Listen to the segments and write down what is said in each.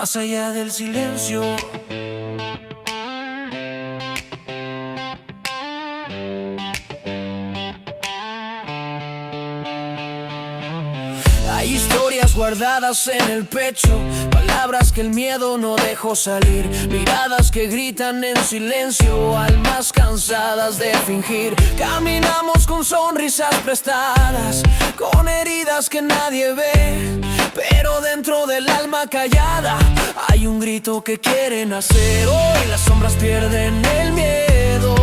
Más allá del silencio, hay historias guardadas en el pecho, palabras que el miedo no dejó salir, miradas que gritan en silencio, almas cansadas de fingir. Caminamos con sonrisas prestadas, con heridas que nadie ve, pero dentro del alma callada hay un grito que quieren hacer. Hoy las sombras pierden el miedo.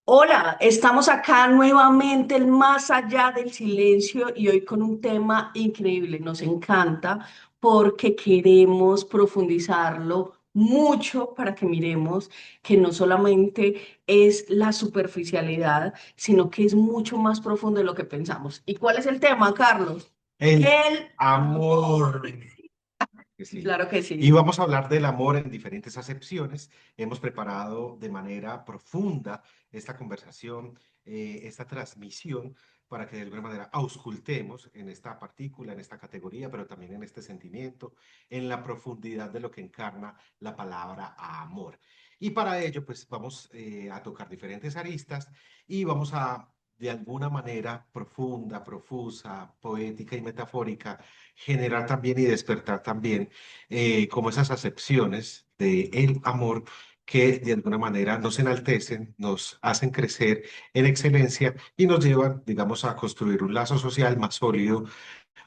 Hola, estamos acá nuevamente en Más Allá del Silencio y hoy con un tema increíble. Nos encanta porque queremos profundizarlo mucho para que miremos que no solamente es la superficialidad, sino que es mucho más profundo de lo que pensamos. ¿Y cuál es el tema, Carlos? El El amor. Que sí. Claro que Y sí. vamos a hablar del amor en diferentes acepciones. Hemos preparado de manera profunda esta conversación, esta transmisión, para que de alguna manera auscultemos en esta partícula, en esta categoría, pero también en este sentimiento, en la profundidad de lo que encarna la palabra amor. Y para ello, pues vamos a tocar diferentes aristas y vamos a, de alguna manera profunda, profusa, poética y metafórica, generar también y despertar también como esas acepciones de el amor que de alguna manera nos enaltecen, nos hacen crecer en excelencia y nos llevan, digamos, a construir un lazo social más sólido,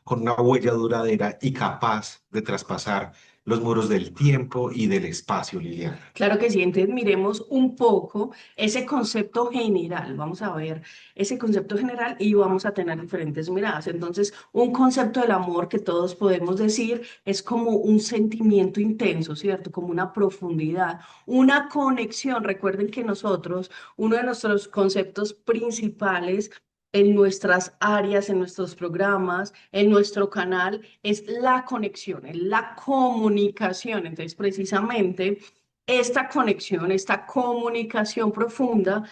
con una huella duradera y capaz de traspasar los muros del tiempo y del espacio, Liliana. Claro que sí, entonces miremos un poco ese concepto general, vamos a ver ese concepto general y vamos a tener diferentes miradas. Entonces, un concepto del amor que todos podemos decir es como un sentimiento intenso, ¿cierto? Como una profundidad, una conexión. Recuerden que nosotros, uno de nuestros conceptos principales en nuestras áreas, en nuestros programas, en nuestro canal, es la conexión, es la comunicación. Entonces, precisamente esta conexión, esta comunicación profunda,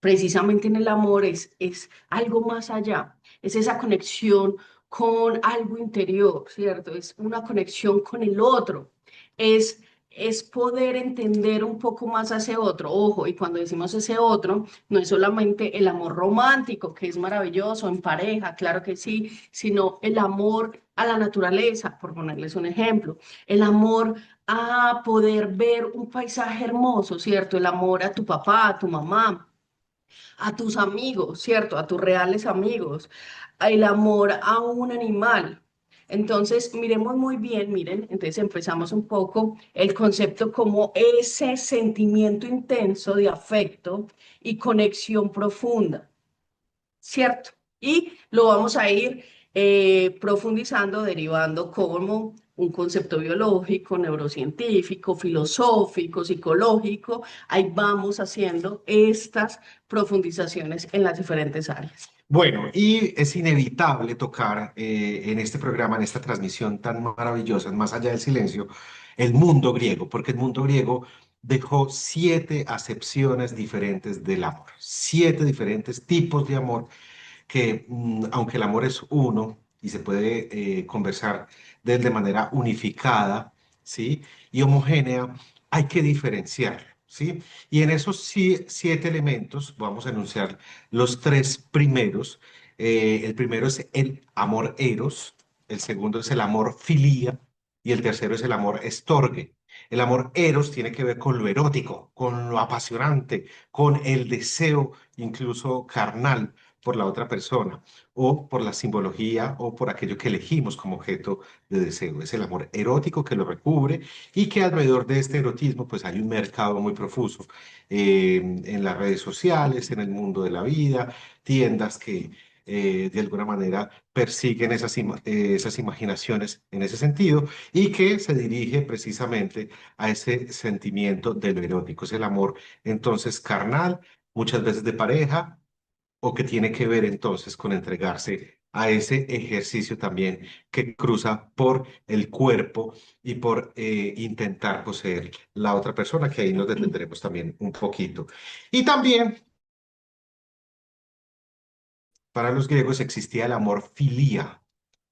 precisamente en el amor, es algo más allá. Es esa conexión con algo interior, ¿cierto? Es una conexión con el otro. Es, es poder entender un poco más a ese otro. Ojo, y cuando decimos ese otro, no es solamente el amor romántico, que es maravilloso en pareja, claro que sí, sino el amor a la naturaleza, por ponerles un ejemplo. El amor a poder ver un paisaje hermoso, ¿cierto? El amor a tu papá, a tu mamá, a tus amigos, ¿cierto? A tus reales amigos, el amor a un animal. Entonces, miremos muy bien, miren, entonces empezamos un poco el concepto como ese sentimiento intenso de afecto y conexión profunda. ¿Cierto? Y lo vamos a ir profundizando, derivando como un concepto biológico, neurocientífico, filosófico, psicológico. Ahí vamos haciendo estas profundizaciones en las diferentes áreas. Bueno, y es inevitable tocar en este programa, en esta transmisión tan maravillosa, en Más allá del silencio, el mundo griego, porque el mundo griego dejó 7 acepciones diferentes del amor, 7 diferentes tipos de amor que, aunque el amor es uno y se puede conversar de él de manera unificada, ¿sí? Y homogénea, hay que diferenciarlo, ¿sí? Y en esos 7 elementos vamos a enunciar los 3 primeros. El primero es el amor eros, el segundo es el amor filía y el tercero es el amor estorge. El amor eros tiene que ver con lo erótico, con lo apasionante, con el deseo incluso carnal por la otra persona o por la simbología o por aquello que elegimos como objeto de deseo. Es el amor erótico que lo recubre y que alrededor de este erotismo pues hay un mercado muy profuso en las redes sociales, en el mundo de la vida, tiendas que de alguna manera persiguen esas imaginaciones en ese sentido y que se dirige precisamente a ese sentimiento de lo erótico. Es el amor entonces carnal, muchas veces de pareja o que tiene que ver entonces con entregarse a ese ejercicio también que cruza por el cuerpo y por intentar poseer la otra persona, que ahí nos detendremos también un poquito. Y también para los griegos existía el amor filía,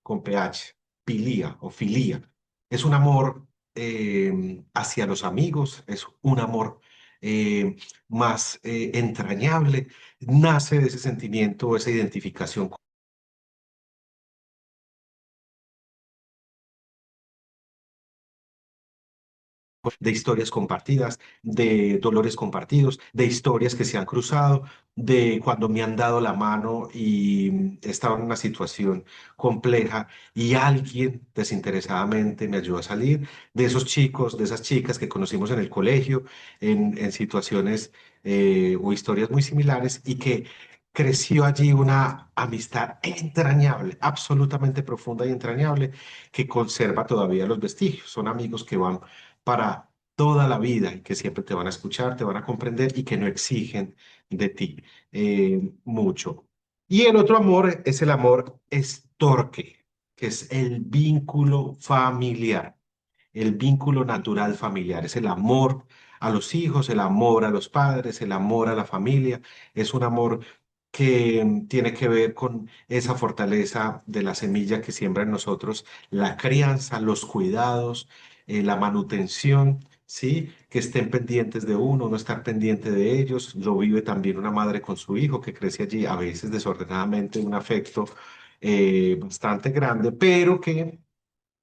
con PH, filía o filía. Es un amor hacia los amigos, es un amor eh, más entrañable, nace de ese sentimiento, esa identificación de historias compartidas, de dolores compartidos, de historias que se han cruzado, de cuando me han dado la mano y estaba en una situación compleja y alguien desinteresadamente me ayudó a salir, de esos chicos, de esas chicas que conocimos en el colegio, en situaciones o historias muy similares y que creció allí una amistad entrañable, absolutamente profunda y entrañable, que conserva todavía los vestigios. Son amigos que van para toda la vida y que siempre te van a escuchar, te van a comprender y que no exigen de ti mucho. Y el otro amor es el amor estorque, que es el vínculo familiar, el vínculo natural familiar, es el amor a los hijos, el amor a los padres, el amor a la familia, es un amor que tiene que ver con esa fortaleza de la semilla que siembra en nosotros, la crianza, los cuidados, la manutención, ¿sí? Que estén pendientes de uno, no estar pendiente de ellos. Lo vive también una madre con su hijo que crece allí, a veces desordenadamente, un afecto bastante grande, pero que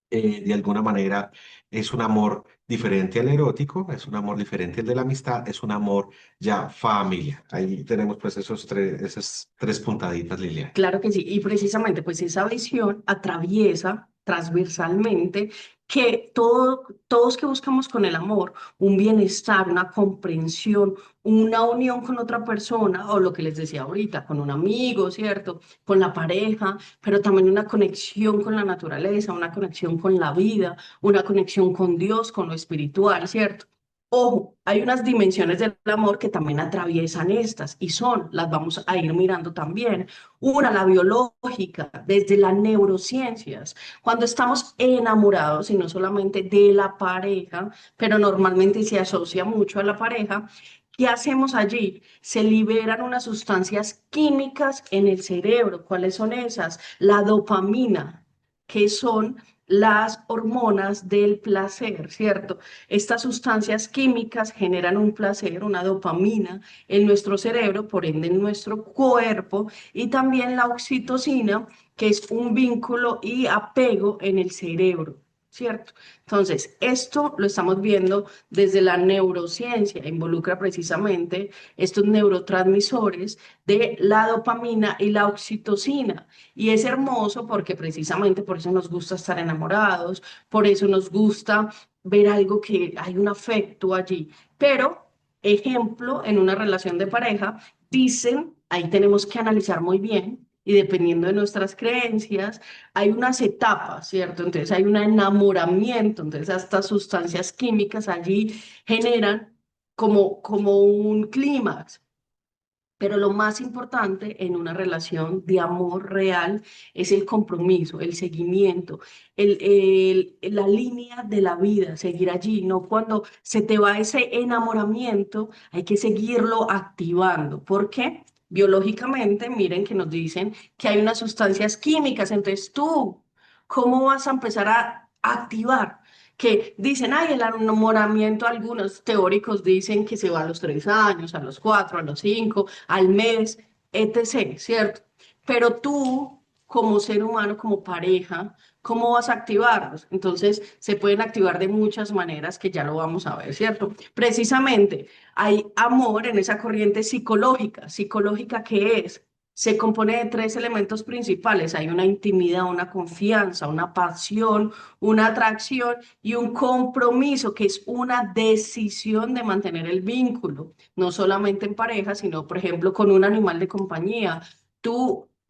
de alguna manera es un amor diferente al erótico, es un amor diferente al de la amistad, es un amor ya familiar. Ahí tenemos pues esas tres puntaditas, Lilian. Claro que sí, y precisamente pues esa visión atraviesa transversalmente que todos que buscamos con el amor un bienestar, una comprensión, una unión con otra persona o lo que les decía ahorita, con un amigo, ¿cierto? Con la pareja, pero también una conexión con la naturaleza, una conexión con la vida, una conexión con Dios, con lo espiritual, ¿cierto? Ojo, hay unas dimensiones del amor que también atraviesan estas y las vamos a ir mirando también. Una, la biológica, desde las neurociencias. Cuando estamos enamorados, y no solamente de la pareja, pero normalmente se asocia mucho a la pareja, ¿qué hacemos allí? Se liberan unas sustancias químicas en el cerebro. ¿Cuáles son esas? La dopamina, que son las hormonas del placer, ¿cierto? Estas sustancias químicas generan un placer, una dopamina en nuestro cerebro, por ende en nuestro cuerpo, y también la oxitocina, que es un vínculo y apego en el cerebro, ¿cierto? Entonces, esto lo estamos viendo desde la neurociencia, involucra precisamente estos neurotransmisores de la dopamina y la oxitocina. Y es hermoso porque precisamente por eso nos gusta estar enamorados, por eso nos gusta ver algo que hay un afecto allí. Pero, ejemplo, en una relación de pareja, dicen, ahí tenemos que analizar muy bien. Y dependiendo de nuestras creencias, hay unas etapas, ¿cierto? Entonces hay un enamoramiento, entonces estas sustancias químicas allí generan como un clímax. Pero lo más importante en una relación de amor real es el compromiso, el seguimiento, la línea de la vida, seguir allí, no cuando se te va ese enamoramiento, hay que seguirlo activando. ¿Por qué? Biológicamente, miren que nos dicen que hay unas sustancias químicas, entonces tú, ¿cómo vas a empezar a activar? Que dicen, ay, el enamoramiento, algunos teóricos dicen que se va a los 3 años, a los 4, a los 5, al mes, etc., ¿cierto? Pero tú, como ser humano, como pareja, ¿cómo vas a activarlos? Entonces, se pueden activar de muchas maneras que ya lo vamos a ver, ¿cierto? Precisamente, hay amor en esa corriente psicológica. ¿Psicológica qué es? Se compone de tres elementos principales. Hay una intimidad, una confianza, una pasión, una atracción y un compromiso, que es una decisión de mantener el vínculo, no solamente en pareja, sino, por ejemplo, con un animal de compañía.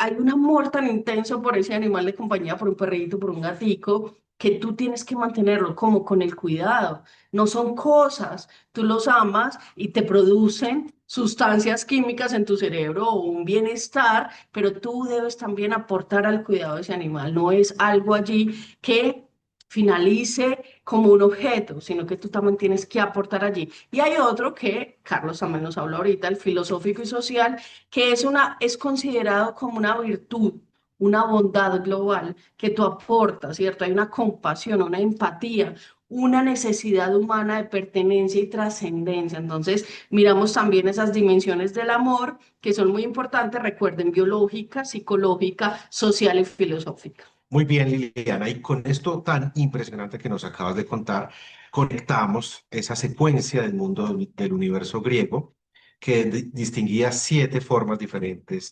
Hay un amor tan intenso por ese animal de compañía, por un perrito, por un gatico, que tú tienes que mantenerlo como con el cuidado. No son cosas, tú los amas y te producen sustancias químicas en tu cerebro o un bienestar, pero tú debes también aportar al cuidado de ese animal. No es algo allí que finalice como un objeto, sino que tú también tienes que aportar allí. Y hay otro que Carlos también nos habló ahorita, el filosófico y social, que es considerado como una virtud, una bondad global que tú aportas, ¿cierto? Hay una compasión, una empatía, una necesidad humana de pertenencia y trascendencia. Entonces, miramos también esas dimensiones del amor que son muy importantes, recuerden, biológica, psicológica, social y filosófica. Muy bien, Liliana, y con esto tan impresionante que nos acabas de contar, conectamos esa secuencia del mundo del universo griego que distinguía 7 formas diferentes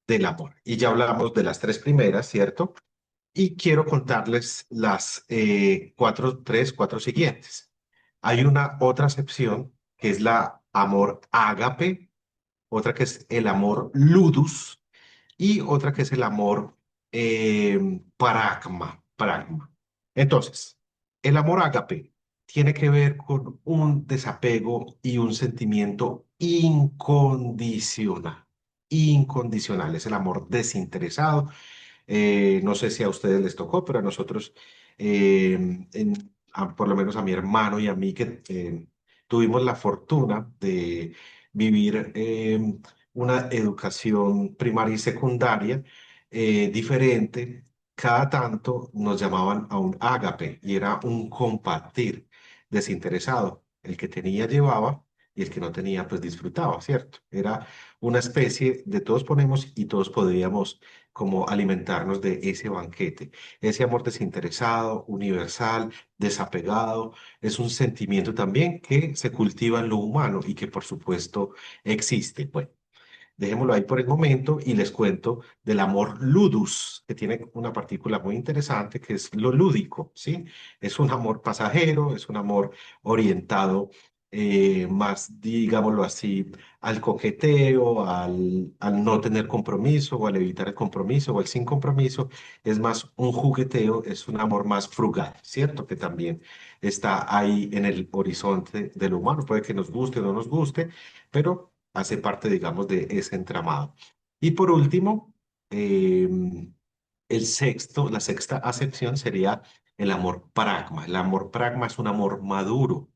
del amor. Y ya hablamos de las 3 primeras, ¿cierto? Y quiero contarles las cuatro siguientes. Hay una otra acepción que es la amor ágape, otra que es el amor ludus y otra que es el amor pragma. Entonces, el amor ágape tiene que ver con un desapego y un sentimiento incondicional. Incondicional, es el amor desinteresado. No sé si a ustedes les tocó, pero a nosotros, por lo menos a mi hermano y a mí, que tuvimos la fortuna de vivir una educación primaria y secundaria diferente, cada tanto nos llamaban a un ágape y era un compartir desinteresado. El que tenía llevaba y el que no tenía pues disfrutaba, ¿cierto? Era una especie de todos ponemos y todos podríamos como alimentarnos de ese banquete. Ese amor desinteresado, universal, desapegado, es un sentimiento también que se cultiva en lo humano y que por supuesto existe. Bueno, dejémoslo ahí por el momento y les cuento del amor ludus, que tiene una partícula muy interesante que es lo lúdico, ¿sí? Es un amor pasajero, es un amor orientado más, digámoslo así, al coqueteo, al no tener compromiso o al evitar el compromiso o el sin compromiso. Es más un jugueteo, es un amor más frugal, ¿cierto? Que también está ahí en el horizonte del humano. Puede que nos guste o no nos guste, pero hace parte, digamos, de ese entramado. Y por último, la sexta acepción sería el amor pragma. El amor pragma es un amor maduro,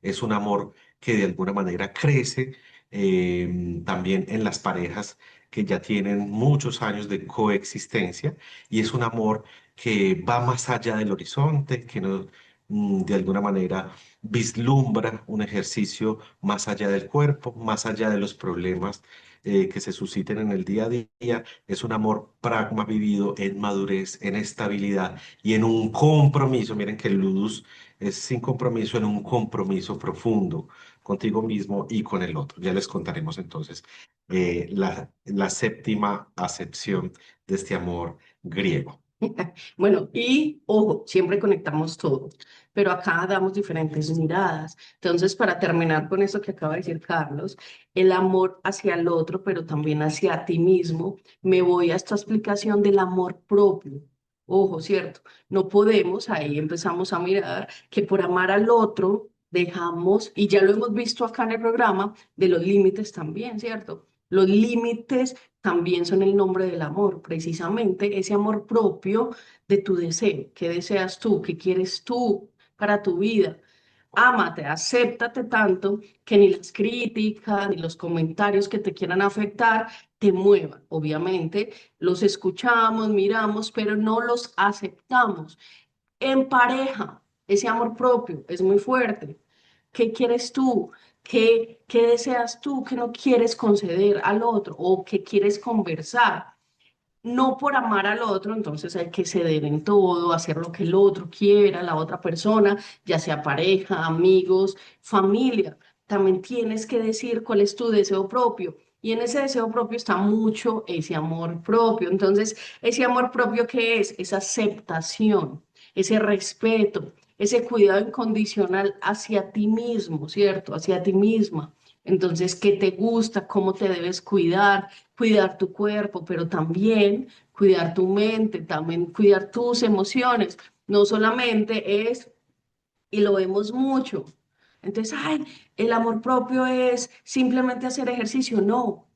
es un amor que de alguna manera crece también en las parejas que ya tienen muchos años de coexistencia y es un amor que va más allá del horizonte, que no, de alguna manera vislumbra un ejercicio más allá del cuerpo, más allá de los problemas que se susciten en el día a día. Es un amor pragma vivido en madurez, en estabilidad y en un compromiso. Miren que el ludus es sin compromiso, en un compromiso profundo contigo mismo y con el otro. Ya les contaremos entonces la séptima acepción de este amor griego. Bueno, y ojo, siempre conectamos todo, pero acá damos diferentes miradas. Entonces, para terminar con eso que acaba de decir Carlos, el amor hacia el otro, pero también hacia ti mismo, me voy a esta explicación del amor propio. Ojo, ¿cierto? No podemos, ahí empezamos a mirar que por amar al otro dejamos, y ya lo hemos visto acá en el programa, de los límites también, ¿cierto? Los límites también son el nombre del amor, precisamente ese amor propio de tu deseo. ¿Qué deseas tú? ¿Qué quieres tú para tu vida? Ámate, acéptate tanto que ni las críticas ni los comentarios que te quieran afectar te muevan. Obviamente los escuchamos, miramos, pero no los aceptamos. En pareja, ese amor propio es muy fuerte. ¿Qué quieres tú? ¿Qué deseas tú que no quieres conceder al otro o que quieres conversar? No por amar al otro, entonces hay que ceder en todo, hacer lo que el otro quiera, la otra persona, ya sea pareja, amigos, familia. También tienes que decir cuál es tu deseo propio. Y en ese deseo propio está mucho ese amor propio. Entonces, ese amor propio, ¿qué es? Esa aceptación, ese respeto, ese cuidado incondicional hacia ti mismo, ¿cierto? Hacia ti misma. Entonces, ¿qué te gusta? ¿Cómo te debes cuidar? Cuidar tu cuerpo, pero también cuidar tu mente, también cuidar tus emociones. No solamente es, y lo vemos mucho. Entonces, ay, el amor propio es simplemente hacer ejercicio. No,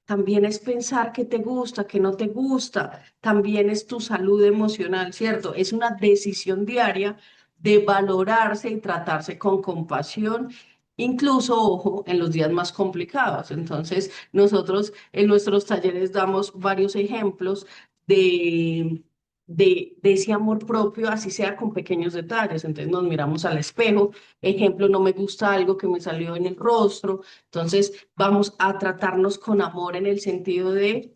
también es pensar qué te gusta, qué no te gusta. También es tu salud emocional, ¿cierto? Es una decisión diaria de valorarse y tratarse con compasión, incluso, ojo, en los días más complicados. Entonces, nosotros en nuestros talleres damos varios ejemplos de, de ese amor propio, así sea con pequeños detalles. Entonces nos miramos al espejo, ejemplo, no me gusta algo que me salió en el rostro, entonces vamos a tratarnos con amor en el sentido de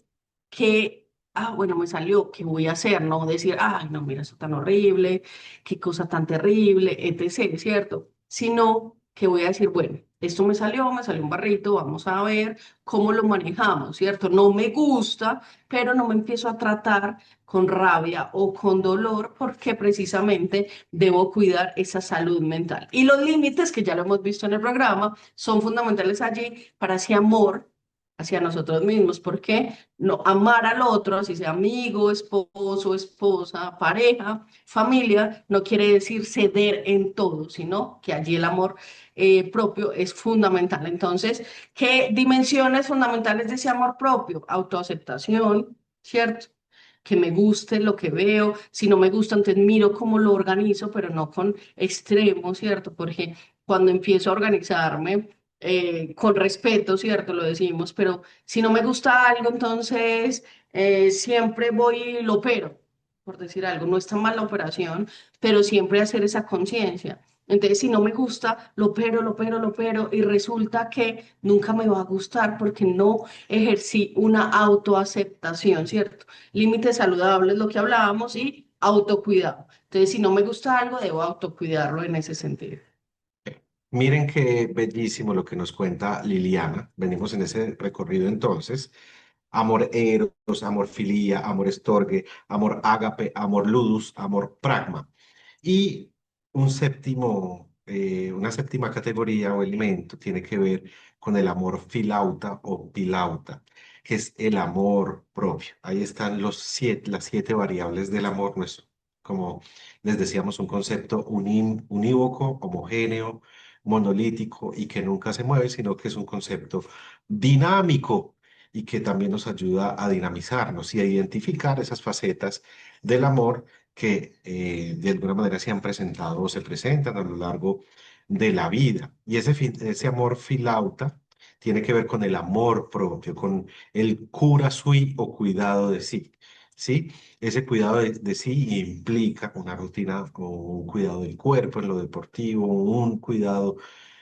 que, bueno, me salió, ¿qué voy a hacer? No decir, ay, no, mira, eso tan horrible, qué cosa tan terrible, etc., ¿cierto? Sino que voy a decir, bueno, esto me salió un barrito, vamos a ver cómo lo manejamos, ¿cierto? No me gusta, pero no me empiezo a tratar con rabia o con dolor porque precisamente debo cuidar esa salud mental. Y los límites, que ya lo hemos visto en el programa, son fundamentales allí para ese amor hacia nosotros mismos, porque no amar al otro, así sea amigo, esposo, esposa, pareja, familia, no quiere decir ceder en todo, sino que allí el amor propio es fundamental. Entonces, ¿qué dimensiones fundamentales de ese amor propio? Autoaceptación, ¿cierto? Que me guste lo que veo, si no me gusta, entonces miro cómo lo organizo, pero no con extremos, ¿cierto? Porque cuando empiezo a organizarme con respeto, ¿cierto? Lo decimos, pero si no me gusta algo, entonces siempre voy y lo opero, por decir algo. No está mal la operación, pero siempre hacer esa conciencia. Entonces, si no me gusta, lo opero, lo opero, lo opero, y resulta que nunca me va a gustar porque no ejercí una autoaceptación, ¿cierto? Límites saludables, lo que hablábamos, y autocuidado. Entonces, si no me gusta algo, debo autocuidarlo en ese sentido. Miren qué bellísimo lo que nos cuenta Liliana. Venimos en ese recorrido entonces. Amor eros, amor filia, amor estorge, amor ágape, amor ludus, amor pragma. Y una séptima categoría o elemento tiene que ver con el amor filauta o pilauta, que es el amor propio. Ahí están las siete variables del amor, no es, como les decíamos, un concepto unívoco, homogéneo, monolítico y que nunca se mueve, sino que es un concepto dinámico y que también nos ayuda a dinamizarnos y a identificar esas facetas del amor que de alguna manera se han presentado o se presentan a lo largo de la vida. Y ese amor filauta tiene que ver con el amor propio, con el cura sui o cuidado de sí. ¿Sí? Ese cuidado de sí implica una rutina o un cuidado del cuerpo en lo deportivo, un cuidado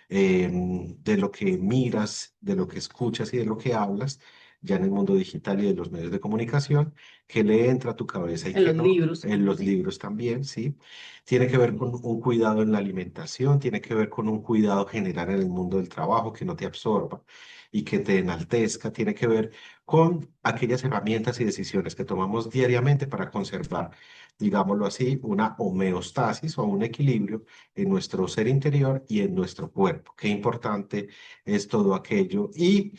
de lo que miras, de lo que escuchas y de lo que hablas, ya en el mundo digital y de los medios de comunicación, que le entra a tu cabeza y En que los no. libros En también, los sí. libros también, ¿sí? Tiene que ver con un cuidado en la alimentación, tiene que ver con un cuidado general en el mundo del trabajo que no te absorba y que te enaltezca, tiene que ver con aquellas herramientas y decisiones que tomamos diariamente para conservar, digámoslo así, una homeostasis o un equilibrio en nuestro ser interior y en nuestro cuerpo. Qué importante es todo aquello. Y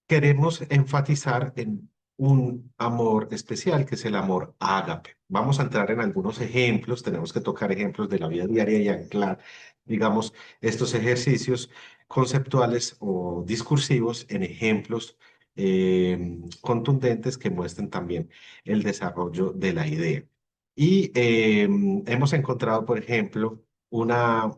queremos enfatizar en un amor especial, que es el amor ágape. Vamos a entrar en algunos ejemplos, tenemos que tocar ejemplos de la vida diaria y anclar, digamos, estos ejercicios conceptuales o discursivos en ejemplos contundentes que muestren también el desarrollo de la idea. Y hemos encontrado, por ejemplo, una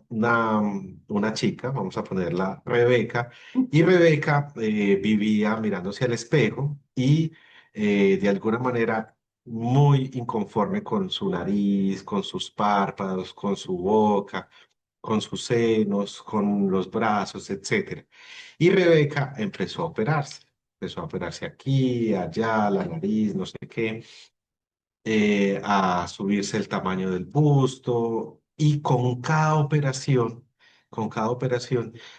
chica, vamos a ponerla Rebeca, y Rebeca vivía mirándose al espejo y de alguna manera muy inconforme con su nariz, con sus párpados, con su boca, con sus senos, con los brazos, etcétera. Y Rebeca empezó a operarse aquí, allá, la nariz, no sé qué, a subirse el tamaño del busto y con cada operación,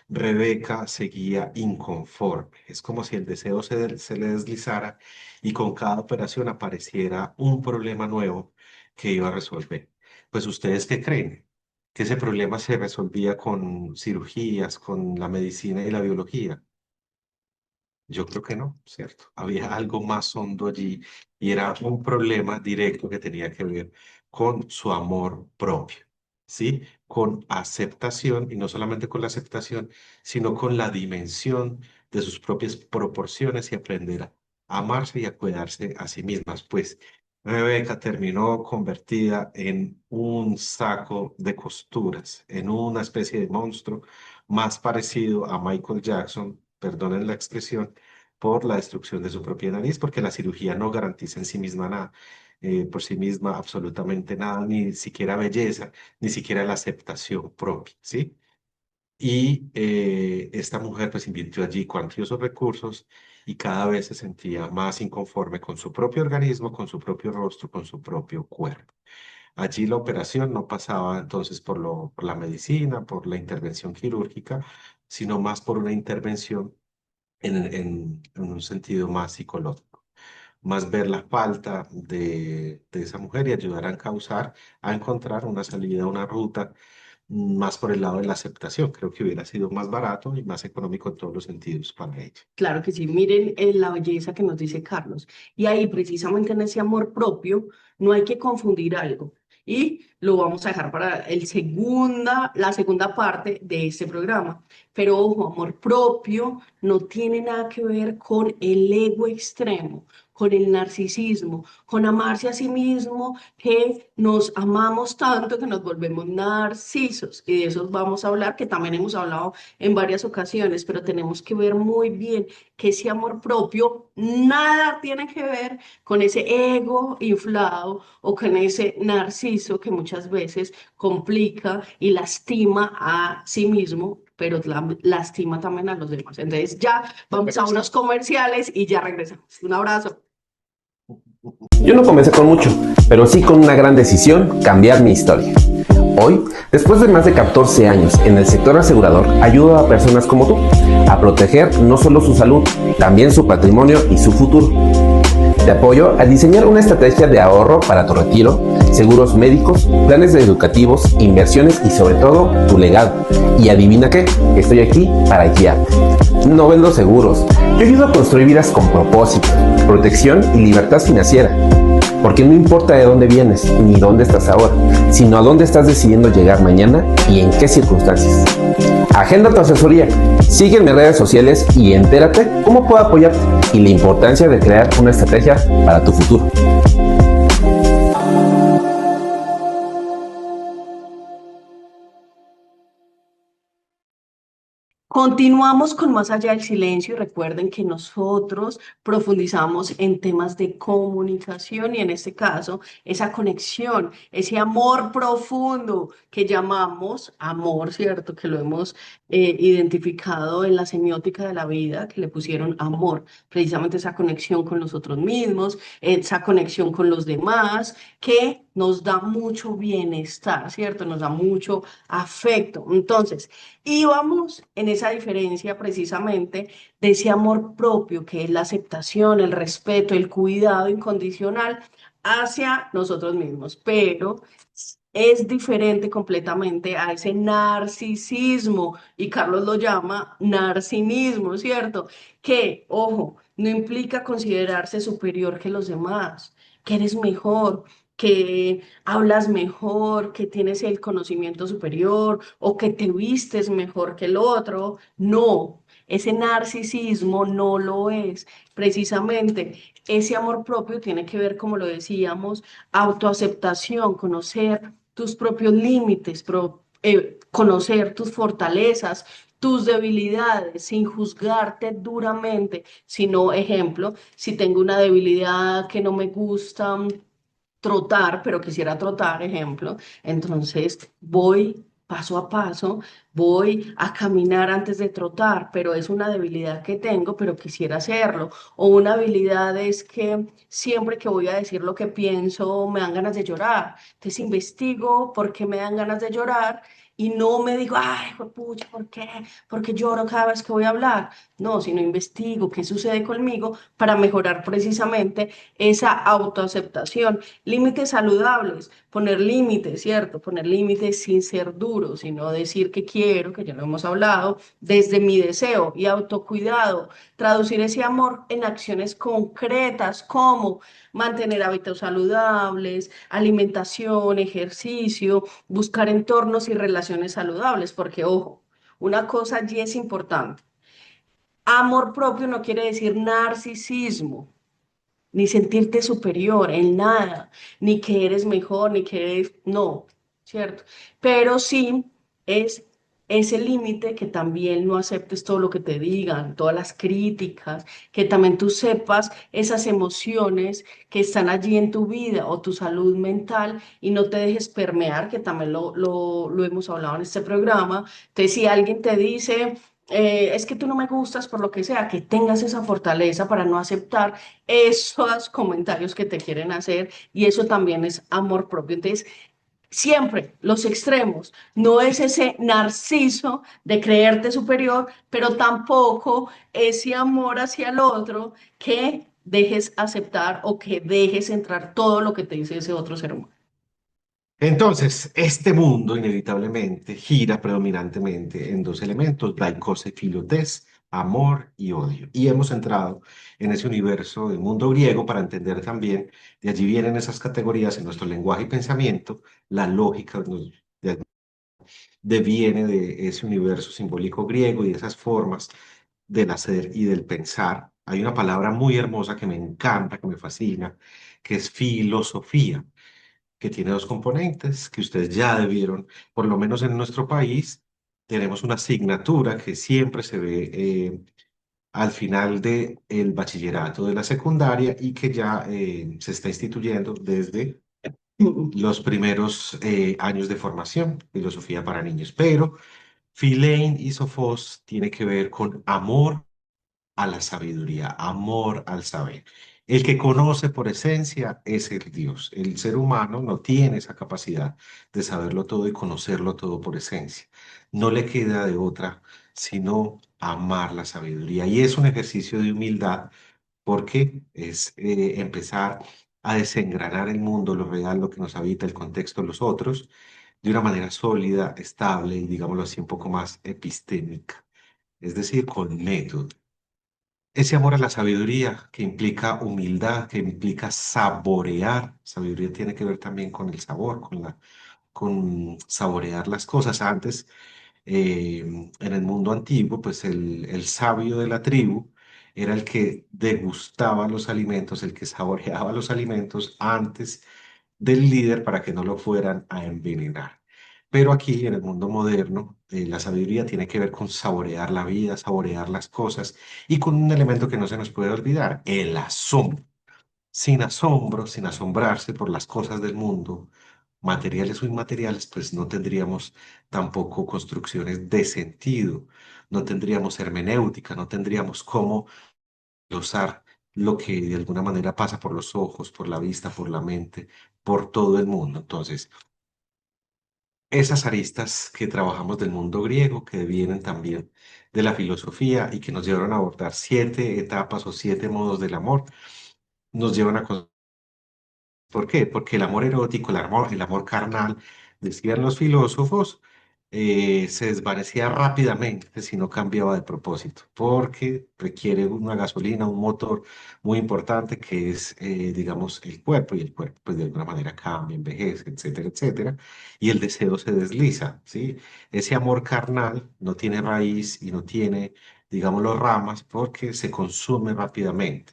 Rebeca seguía inconforme. Es como si el deseo se le deslizara y con cada operación apareciera un problema nuevo que iba a resolver. Pues ¿ustedes qué creen? ¿Que ese problema se resolvía con cirugías, con la medicina y la biología? Yo creo que no, ¿cierto? Había algo más hondo allí y era un problema directo que tenía que ver con su amor propio, ¿sí? Con aceptación y no solamente con la aceptación, sino con la dimensión de sus propias proporciones y aprender a amarse y a cuidarse a sí mismas. Pues Rebeca terminó convertida en un saco de costuras, en una especie de monstruo más parecido a Michael Jackson, perdonen la expresión, por la destrucción de su propia nariz, porque la cirugía no garantiza en sí misma nada, por sí misma absolutamente nada, ni siquiera belleza, ni siquiera la aceptación propia, ¿sí? Y esta mujer pues invirtió allí cuantiosos recursos y cada vez se sentía más inconforme con su propio organismo, con su propio rostro, con su propio cuerpo. Allí la operación no pasaba entonces por la medicina, por la intervención quirúrgica, sino más por una intervención en un sentido más psicológico, más ver la falta de esa mujer y ayudar a causar, a encontrar una salida, una ruta más por el lado de la aceptación. Creo que hubiera sido más barato y más económico en todos los sentidos para ella. Claro que sí, miren la belleza que nos dice Carlos. Y ahí precisamente en ese amor propio no hay que confundir algo. Y lo vamos a dejar para la segunda parte de este programa. Pero ojo, amor propio no tiene nada que ver con el ego extremo, con el narcisismo, con amarse a sí mismo, que nos amamos tanto que nos volvemos narcisos. Y de eso vamos a hablar, que también hemos hablado en varias ocasiones, pero tenemos que ver muy bien que ese amor propio nada tiene que ver con ese ego inflado o con ese narciso que muchas veces complica y lastima a sí mismo, pero lastima también a los demás. Entonces ya vamos a unos comerciales y ya regresamos. Un abrazo. Yo no comencé con mucho, pero sí con una gran decisión: cambiar mi historia. Hoy, después de más de 14 años en el sector asegurador, ayudo a personas como tú a proteger no solo su salud, también su patrimonio y su futuro. Te apoyo a diseñar una estrategia de ahorro para tu retiro, seguros médicos, planes educativos, inversiones y sobre todo tu legado. Y adivina qué, estoy aquí para guiarte. No vendo seguros, yo ayudo a construir vidas con propósito, protección y libertad financiera. Porque no importa de dónde vienes ni dónde estás ahora, sino a dónde estás decidiendo llegar mañana y en qué circunstancias. Agenda tu asesoría, sígueme en redes sociales y entérate cómo puedo apoyarte y la importancia de crear una estrategia para tu futuro. Continuamos con Más allá del silencio y recuerden que nosotros profundizamos en temas de comunicación y en este caso esa conexión, ese amor profundo que llamamos amor, ¿cierto? Que lo hemos identificado en la semiótica de la vida, que le pusieron amor, precisamente esa conexión con nosotros mismos, esa conexión con los demás, que nos da mucho bienestar, ¿cierto? Nos da mucho afecto. Entonces, y vamos en esa diferencia precisamente de ese amor propio, que es la aceptación, el respeto, el cuidado incondicional hacia nosotros mismos, pero es diferente completamente a ese narcisismo, y Carlos lo llama narcinismo, ¿cierto? Que, ojo, no implica considerarse superior que los demás, que eres mejor, que hablas mejor, que tienes el conocimiento superior o que te vistes mejor que el otro. No, ese narcisismo no lo es. Precisamente ese amor propio tiene que ver, como lo decíamos, autoaceptación, conocer tus propios límites, conocer tus fortalezas, tus debilidades, sin juzgarte duramente, sino, ejemplo, si tengo una debilidad que no me gusta trotar, pero quisiera trotar, ejemplo, entonces voy paso a paso, voy a caminar antes de trotar, pero es una debilidad que tengo, pero quisiera hacerlo. O una habilidad es que siempre que voy a decir lo que pienso, me dan ganas de llorar. Entonces investigo por qué me dan ganas de llorar y no me digo, ay, pucha, ¿por qué? Porque lloro cada vez que voy a hablar. No, sino investigo qué sucede conmigo para mejorar precisamente esa autoaceptación. Límites saludables, poner límites, ¿cierto? Poner límites sin ser duro, sino decir que quiero, que ya lo hemos hablado, desde mi deseo y autocuidado. Traducir ese amor en acciones concretas como mantener hábitos saludables, alimentación, ejercicio, buscar entornos y relaciones saludables, porque ojo, una cosa allí es importante. Amor propio no quiere decir narcisismo, ni sentirte superior en nada, ni que eres mejor, ni que eres, no, ¿cierto? Pero sí es ese límite, que también no aceptes todo lo que te digan, todas las críticas, que también tú sepas esas emociones que están allí en tu vida o tu salud mental y no te dejes permear, que también lo hemos hablado en este programa. Entonces, si alguien te dice... es que tú no me gustas por lo que sea, que tengas esa fortaleza para no aceptar esos comentarios que te quieren hacer, y eso también es amor propio. Entonces, siempre los extremos, no es ese narciso de creerte superior, pero tampoco ese amor hacia el otro que dejes aceptar o que dejes entrar todo lo que te dice ese otro ser humano. Entonces, este mundo inevitablemente gira predominantemente en dos elementos, laikos y filotes, amor y odio. Y hemos entrado en ese universo del mundo griego para entender también, de allí vienen esas categorías en nuestro lenguaje y pensamiento, la lógica deviene de ese universo simbólico griego y de esas formas del hacer y del pensar. Hay una palabra muy hermosa que me encanta, que me fascina, que es filosofía, que tiene dos componentes que ustedes ya debieron, por lo menos en nuestro país, tenemos una asignatura que siempre se ve al final del bachillerato de la secundaria y que ya se está instituyendo desde los primeros años de formación, filosofía para niños. Pero Philein y Sofos tiene que ver con amor a la sabiduría, amor al saber. El que conoce por esencia es el Dios. El ser humano no tiene esa capacidad de saberlo todo y conocerlo todo por esencia. No le queda de otra sino amar la sabiduría. Y es un ejercicio de humildad porque es empezar a desengranar el mundo, lo real, lo que nos habita, el contexto, los otros, de una manera sólida, estable y, digámoslo así, un poco más epistémica, es decir, con método. Ese amor a la sabiduría que implica humildad, que implica saborear. Sabiduría tiene que ver también con el sabor, con saborear las cosas. Antes, en el mundo antiguo, pues el sabio de la tribu era el que degustaba los alimentos, el que saboreaba los alimentos antes del líder para que no lo fueran a envenenar. Pero aquí, en el mundo moderno, la sabiduría tiene que ver con saborear la vida, saborear las cosas y con un elemento que no se nos puede olvidar, el asombro. Sin asombro, sin asombrarse por las cosas del mundo, materiales o inmateriales, pues no tendríamos tampoco construcciones de sentido, no tendríamos hermenéutica, no tendríamos cómo glosar lo que de alguna manera pasa por los ojos, por la vista, por la mente, por todo el mundo. Entonces, esas aristas que trabajamos del mundo griego, que vienen también de la filosofía y que nos llevaron a abordar 7 etapas o 7 modos del amor, nos llevan a ¿por qué? Porque el amor erótico, el amor carnal, decían los filósofos, se desvanecía rápidamente si no cambiaba de propósito, porque requiere una gasolina, un motor muy importante que es, digamos, el cuerpo, y el cuerpo, pues de alguna manera cambia, envejece, etcétera, etcétera, y el deseo se desliza, ¿sí? Ese amor carnal no tiene raíz y no tiene, digamos, ramas porque se consume rápidamente.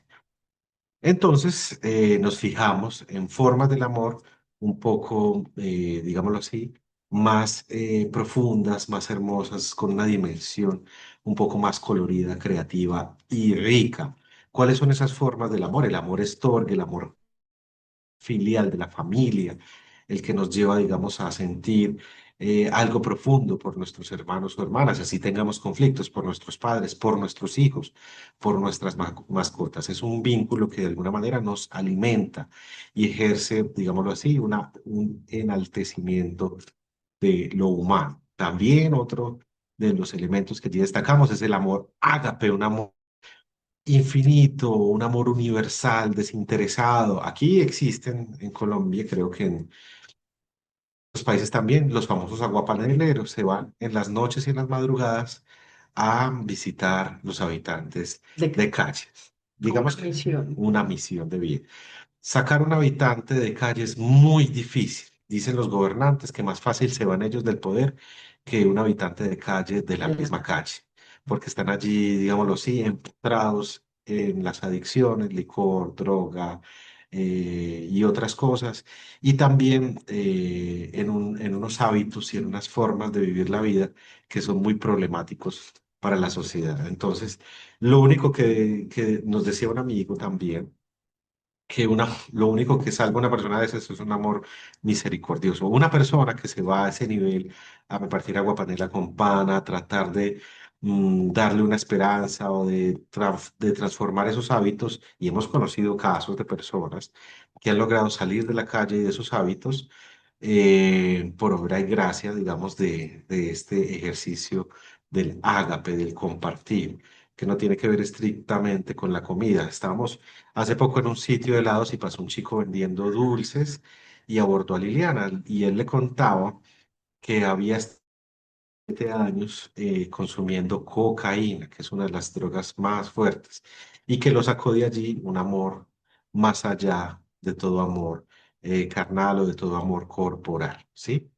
Entonces, nos fijamos en formas del amor un poco, digámoslo así, más profundas, más hermosas, con una dimensión un poco más colorida, creativa y rica. ¿Cuáles son esas formas del amor? El amor estorge, el amor filial de la familia, el que nos lleva, digamos, a sentir algo profundo por nuestros hermanos o hermanas, así tengamos conflictos por nuestros padres, por nuestros hijos, por nuestras mascotas. Es un vínculo que de alguna manera nos alimenta y ejerce, digámoslo así, un enaltecimiento de lo humano. También otro de los elementos que allí destacamos es el amor ágape, un amor infinito, un amor universal, desinteresado. Aquí existen en Colombia, creo que en los países también, los famosos aguapaneleros se van en las noches y en las madrugadas a visitar los habitantes De de calles. una Digamos que misión. una misión de vida. Sacar un habitante de calle es muy difícil. Dicen los gobernantes que más fácil se van ellos del poder que un habitante de calle de la misma calle, porque están allí, digámoslo así, empotrados en las adicciones, licor, droga, y otras cosas, y también en unos hábitos y en unas formas de vivir la vida que son muy problemáticos para la sociedad. Entonces, lo único que nos decía un amigo también, lo único que salva a una persona de eso es un amor misericordioso. Una persona que se va a ese nivel a repartir agua panela con pan, a tratar de darle una esperanza o de transformar esos hábitos, y hemos conocido casos de personas que han logrado salir de la calle y de esos hábitos por obra y gracia, digamos, de este ejercicio del ágape, del compartir, que no tiene que ver estrictamente con la comida. Estábamos hace poco en un sitio de helados y pasó un chico vendiendo dulces y abordó a Liliana y él le contaba que había 7 años consumiendo cocaína, que es una de las drogas más fuertes, y que lo sacó de allí un amor más allá de todo amor carnal o de todo amor corporal, ¿sí?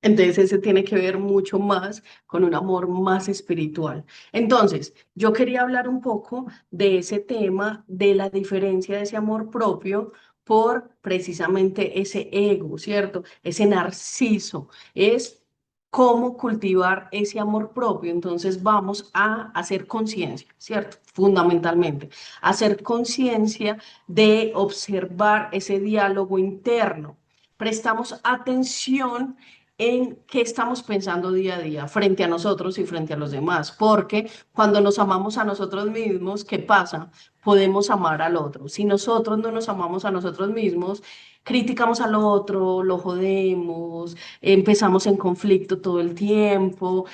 Entonces, ese tiene que ver mucho más con un amor más espiritual. Entonces, yo quería hablar un poco de ese tema, de la diferencia de ese amor propio por precisamente ese ego, ¿cierto? Ese narciso. Es cómo cultivar ese amor propio. Entonces, vamos a hacer conciencia, ¿cierto? Fundamentalmente, hacer conciencia de observar ese diálogo interno. Prestamos atención en qué estamos pensando día a día frente a nosotros y frente a los demás, porque cuando nos amamos a nosotros mismos, ¿qué pasa? Podemos amar al otro. Si nosotros no nos amamos a nosotros mismos, criticamos al otro, lo jodemos, empezamos en conflicto todo el tiempo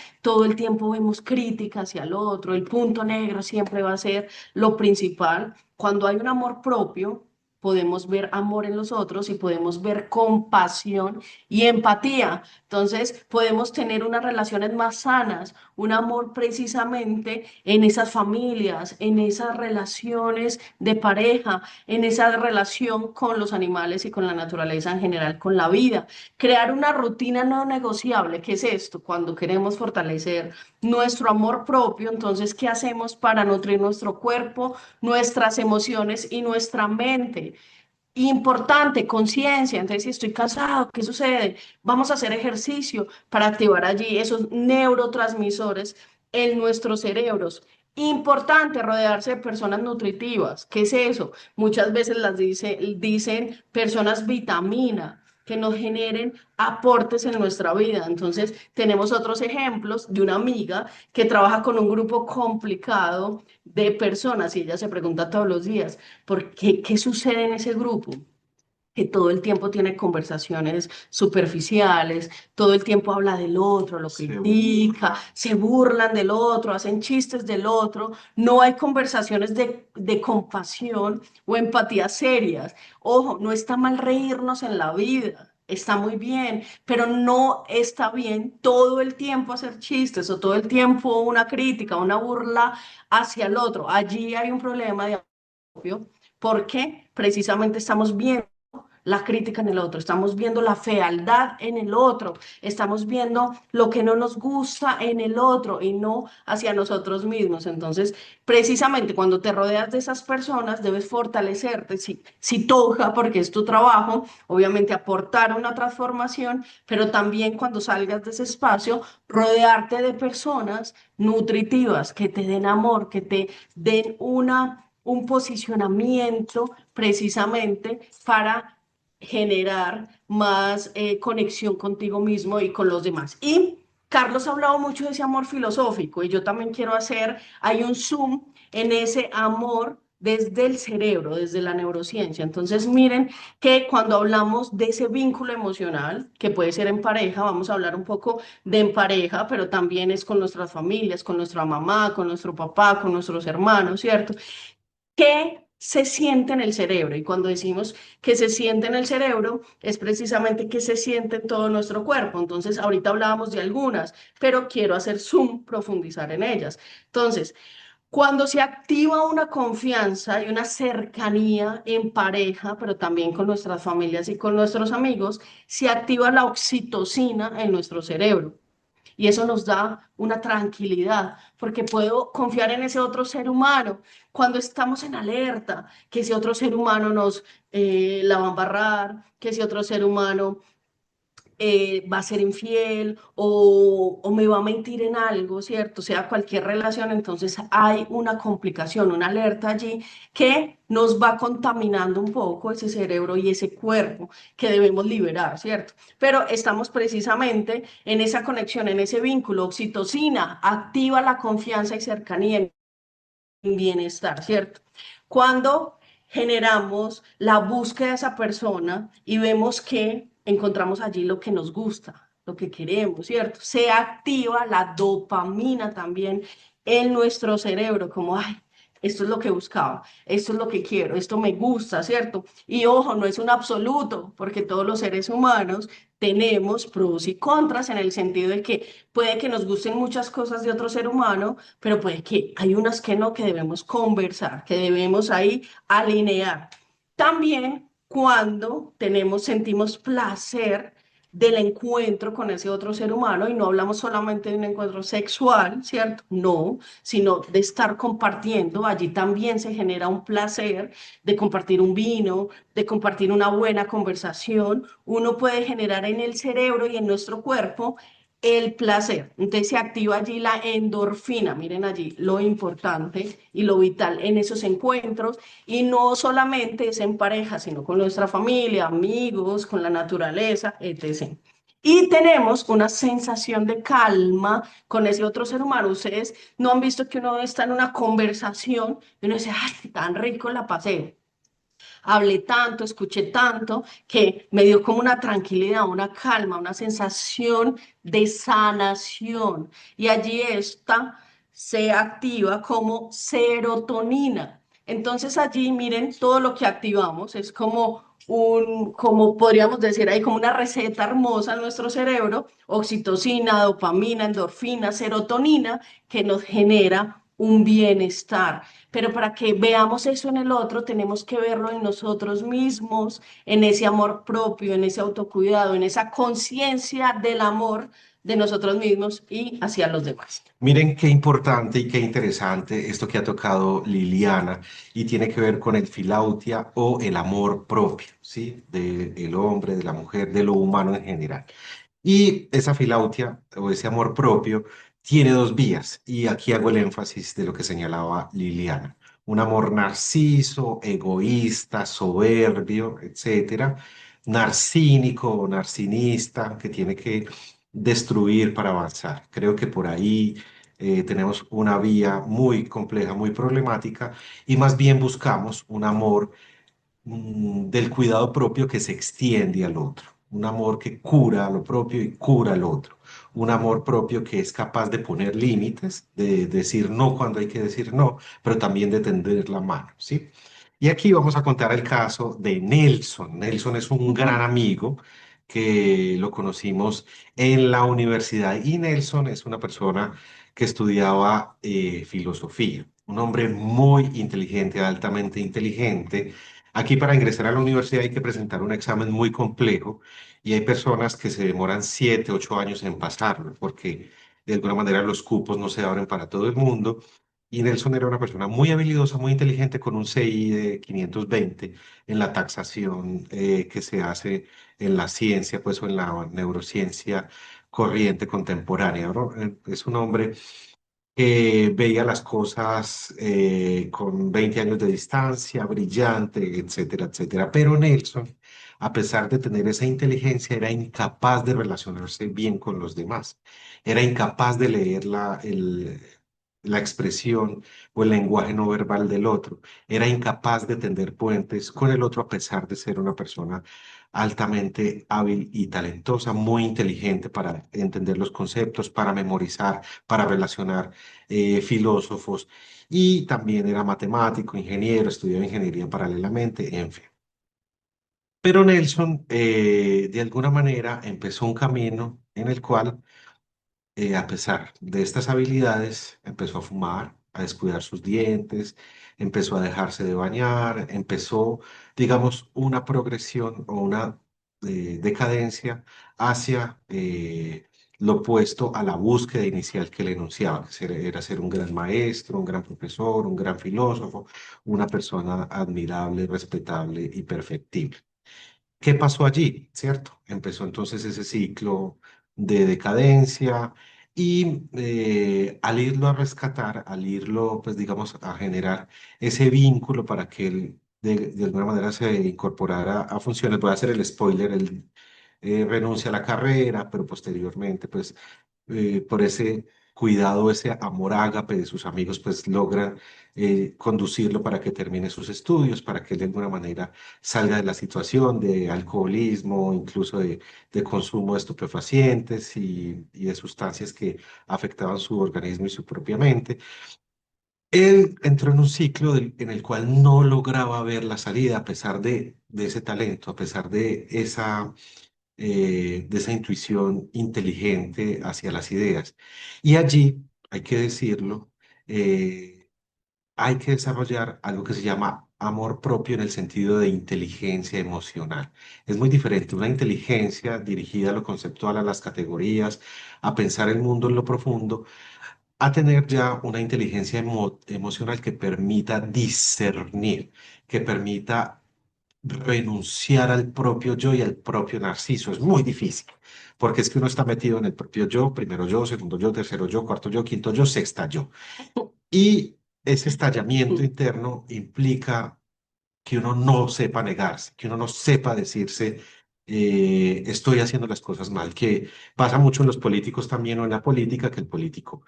vemos crítica hacia el otro, el punto negro siempre va a ser lo principal. Cuando hay un amor propio, podemos ver amor en los otros y podemos ver compasión y empatía. Entonces, podemos tener unas relaciones más sanas, un amor precisamente en esas familias, en esas relaciones de pareja, en esa relación con los animales y con la naturaleza en general, con la vida. Crear una rutina no negociable, ¿qué es esto? Cuando queremos fortalecer nuestro amor propio, entonces, ¿qué hacemos para nutrir nuestro cuerpo, nuestras emociones y nuestra mente? Importante, conciencia. Entonces, si estoy cansado, ¿qué sucede? Vamos a hacer ejercicio para activar allí esos neurotransmisores en nuestros cerebros. Importante rodearse de personas nutritivas. ¿Qué es eso? Muchas veces dicen personas vitamina que nos generen aportes en nuestra vida. Entonces, tenemos otros ejemplos de una amiga que trabaja con un grupo complicado de personas y ella se pregunta todos los días, ¿por qué? ¿Qué sucede en ese grupo? Que todo el tiempo tiene conversaciones superficiales, todo el tiempo habla del otro, lo Se critica, burla. se burlan del otro, hacen chistes del otro, no hay conversaciones de compasión o empatía serias. Ojo, no está mal reírnos en la vida. Está muy bien, pero no está bien todo el tiempo hacer chistes o todo el tiempo una crítica, una burla hacia el otro. Allí hay un problema de propio porque precisamente estamos viendo la crítica en el otro, estamos viendo la fealdad en el otro, estamos viendo lo que no nos gusta en el otro y no hacia nosotros mismos. Entonces, precisamente cuando te rodeas de esas personas, debes fortalecerte, si toca, porque es tu trabajo, obviamente aportar una transformación, pero también cuando salgas de ese espacio, rodearte de personas nutritivas que te den amor, que te den un posicionamiento precisamente para generar más conexión contigo mismo y con los demás. Y Carlos ha hablado mucho de ese amor filosófico y yo también quiero hacer, hay un zoom en ese amor desde el cerebro, desde la neurociencia. Entonces, miren que cuando hablamos de ese vínculo emocional, que puede ser en pareja, vamos a hablar un poco de en pareja, pero también es con nuestras familias, con nuestra mamá, con nuestro papá, con nuestros hermanos, ¿cierto? ¿Qué se siente en el cerebro? Y cuando decimos que se siente en el cerebro, es precisamente que se siente en todo nuestro cuerpo. Entonces, ahorita hablábamos de algunas, pero quiero hacer zoom, profundizar en ellas. Entonces, cuando se activa una confianza y una cercanía en pareja, pero también con nuestras familias y con nuestros amigos, se activa la oxitocina en nuestro cerebro. Y eso nos da una tranquilidad, porque puedo confiar en ese otro ser humano cuando estamos en alerta, que ese otro ser humano nos la va a embarrar, que ese otro ser humano va a ser infiel o me va a mentir en algo, ¿cierto? Sea cualquier relación, entonces hay una complicación, una alerta allí que nos va contaminando un poco ese cerebro y ese cuerpo que debemos liberar, ¿cierto? Pero estamos precisamente en esa conexión, en ese vínculo. Oxitocina activa la confianza y cercanía en bienestar, ¿cierto? Cuando generamos la búsqueda de esa persona y vemos que encontramos allí lo que nos gusta, lo que queremos, ¿cierto? Se activa la dopamina también en nuestro cerebro, como, ay, esto es lo que buscaba, esto es lo que quiero, esto me gusta, ¿cierto? Y ojo, no es un absoluto, porque todos los seres humanos tenemos pros y contras en el sentido de que puede que nos gusten muchas cosas de otro ser humano, pero puede que hay unas que no, que debemos conversar, que debemos ahí alinear. También cuando sentimos placer del encuentro con ese otro ser humano, y no hablamos solamente de un encuentro sexual, ¿cierto? No, sino de estar compartiendo, allí también se genera un placer de compartir un vino, de compartir una buena conversación. Uno puede generar en el cerebro y en nuestro cuerpo el placer. Entonces se activa allí la endorfina, miren allí lo importante y lo vital en esos encuentros, y no solamente es en pareja, sino con nuestra familia, amigos, con la naturaleza, etc. Y tenemos una sensación de calma con ese otro ser humano. Ustedes no han visto que uno está en una conversación y uno dice, ay, tan rico la pasé, hablé tanto, escuché tanto, que me dio como una tranquilidad, una calma, una sensación de sanación. Y allí esta se activa como serotonina. Entonces allí miren todo lo que activamos, es como como podríamos decir, hay como una receta hermosa en nuestro cerebro: oxitocina, dopamina, endorfina, serotonina, que nos genera un bienestar. Pero para que veamos eso en el otro, tenemos que verlo en nosotros mismos, en ese amor propio, en ese autocuidado, en esa conciencia del amor de nosotros mismos y hacia los demás. Miren qué importante y qué interesante esto que ha tocado Liliana y tiene que ver con el filautia o el amor propio, ¿sí? Del hombre, de la mujer, de lo humano en general. Y esa filautia o ese amor propio tiene dos vías, y aquí hago el énfasis de lo que señalaba Liliana. Un amor narciso, egoísta, soberbio, etcétera, narcínico o narcinista, que tiene que destruir para avanzar. Creo que por ahí tenemos una vía muy compleja, muy problemática, y más bien buscamos un amor del cuidado propio que se extiende al otro, un amor que cura a lo propio y cura al otro, un amor propio que es capaz de poner límites, de decir no cuando hay que decir no, pero también de tender la mano, ¿sí? Y aquí vamos a contar el caso de Nelson. Nelson es un gran amigo que lo conocimos en la universidad, y Nelson es una persona que estudiaba filosofía, un hombre muy inteligente, altamente inteligente. Aquí para ingresar a la universidad hay que presentar un examen muy complejo, y hay personas que se demoran 7, 8 años en pasarlo porque de alguna manera los cupos no se abren para todo el mundo. Y Nelson era una persona muy habilidosa, muy inteligente, con un CI de 520 en la taxación que se hace en la ciencia, pues, o en la neurociencia corriente contemporánea, ¿no? Es un hombre que veía las cosas con 20 años de distancia, brillante, etcétera, etcétera. Pero Nelson, a pesar de tener esa inteligencia, era incapaz de relacionarse bien con los demás. Era incapaz de leer la expresión o el lenguaje no verbal del otro. Era incapaz de tender puentes con el otro, a pesar de ser una persona altamente hábil y talentosa, muy inteligente para entender los conceptos, para memorizar, para relacionar filósofos, y también era matemático, ingeniero, estudiaba ingeniería paralelamente, en fin. Pero Nelson, de alguna manera, empezó un camino en el cual, a pesar de estas habilidades, empezó a fumar, a descuidar sus dientes, empezó a dejarse de bañar, empezó, digamos, una progresión o una decadencia hacia lo opuesto a la búsqueda inicial que él enunciaba, que era ser un gran maestro, un gran profesor, un gran filósofo, una persona admirable, respetable y perfectible. ¿Qué pasó allí? ¿Cierto? Empezó entonces ese ciclo de decadencia y al irlo a rescatar, al irlo, pues digamos, a generar ese vínculo para que él de alguna manera se incorporara a funciones, voy a hacer el spoiler, él renuncia a la carrera, pero posteriormente, pues por ese cuidado, ese amor ágape de sus amigos, pues logran conducirlo para que termine sus estudios, para que él de alguna manera salga de la situación de alcoholismo, incluso de consumo de estupefacientes y de sustancias que afectaban su organismo y su propia mente. Él entró en un ciclo en el cual no lograba ver la salida a pesar de ese talento, a pesar de esa intuición inteligente hacia las ideas. Y allí, hay que decirlo, hay que desarrollar algo que se llama amor propio en el sentido de inteligencia emocional. Es muy diferente una inteligencia dirigida a lo conceptual, a las categorías, a pensar el mundo en lo profundo, a tener ya una inteligencia emocional que permita discernir, que permita renunciar al propio yo y al propio narciso. Es muy difícil, porque es que uno está metido en el propio yo, primero yo, segundo yo, tercero yo, cuarto yo, quinto yo, sexta yo. Y ese estallamiento interno implica que uno no sepa negarse, que uno no sepa decirse, estoy haciendo las cosas mal, que pasa mucho en los políticos también o en la política, que el político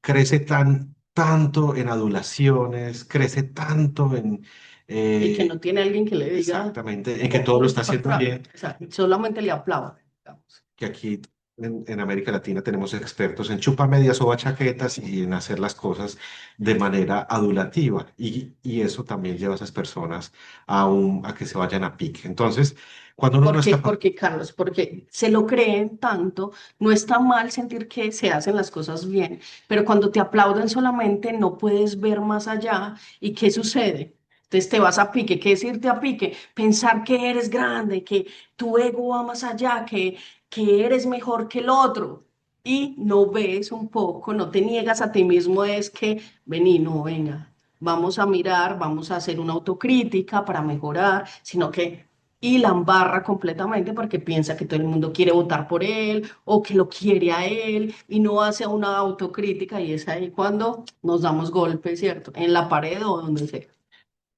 crece tanto en adulaciones, crece tanto en... Y que eh, no tiene alguien que le diga, exactamente, en que todo lo está haciendo bien, o sea, solamente le aplaude, digamos. que aquí en América Latina tenemos expertos en chupamedias o bachaquetas y en hacer las cosas de manera adulativa. Y eso también lleva a esas personas a que se vayan a pique. Entonces, cuando uno no ¿Por es qué? capaz, Porque, Carlos, porque se lo creen tanto, no está mal sentir que se hacen las cosas bien, pero cuando te aplauden solamente no puedes ver más allá. ¿Y qué sucede? Entonces te vas a pique. ¿Qué es irte a pique? Pensar que eres grande, que tu ego va más allá, que eres mejor que el otro. Y no ves un poco, no te niegas a ti mismo, es que, vení, no, venga, vamos a mirar, vamos a hacer una autocrítica para mejorar, sino que y la embarra completamente porque piensa que todo el mundo quiere votar por él o que lo quiere a él y no hace una autocrítica y es ahí cuando nos damos golpes, ¿cierto? En la pared o donde sea.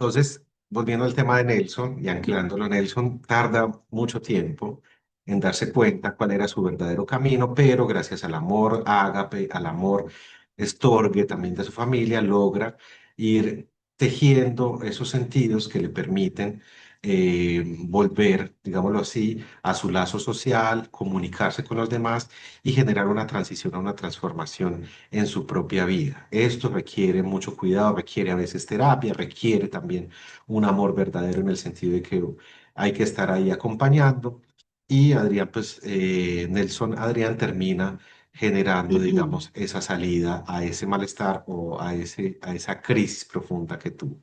entonces, volviendo al tema de Nelson y anclándolo, Nelson tarda mucho tiempo en darse cuenta cuál era su verdadero camino, pero gracias al amor ágape, al amor estorgue también de su familia, logra ir tejiendo esos sentidos que le permiten volver, digámoslo así, a su lazo social, comunicarse con los demás y generar una transición, una transformación en su propia vida. Esto requiere mucho cuidado, requiere a veces terapia, requiere también un amor verdadero en el sentido de que hay que estar ahí acompañando. Y Adrián, pues Nelson Adrián termina generando, digamos, esa salida a ese malestar o a esa crisis profunda que tuvo.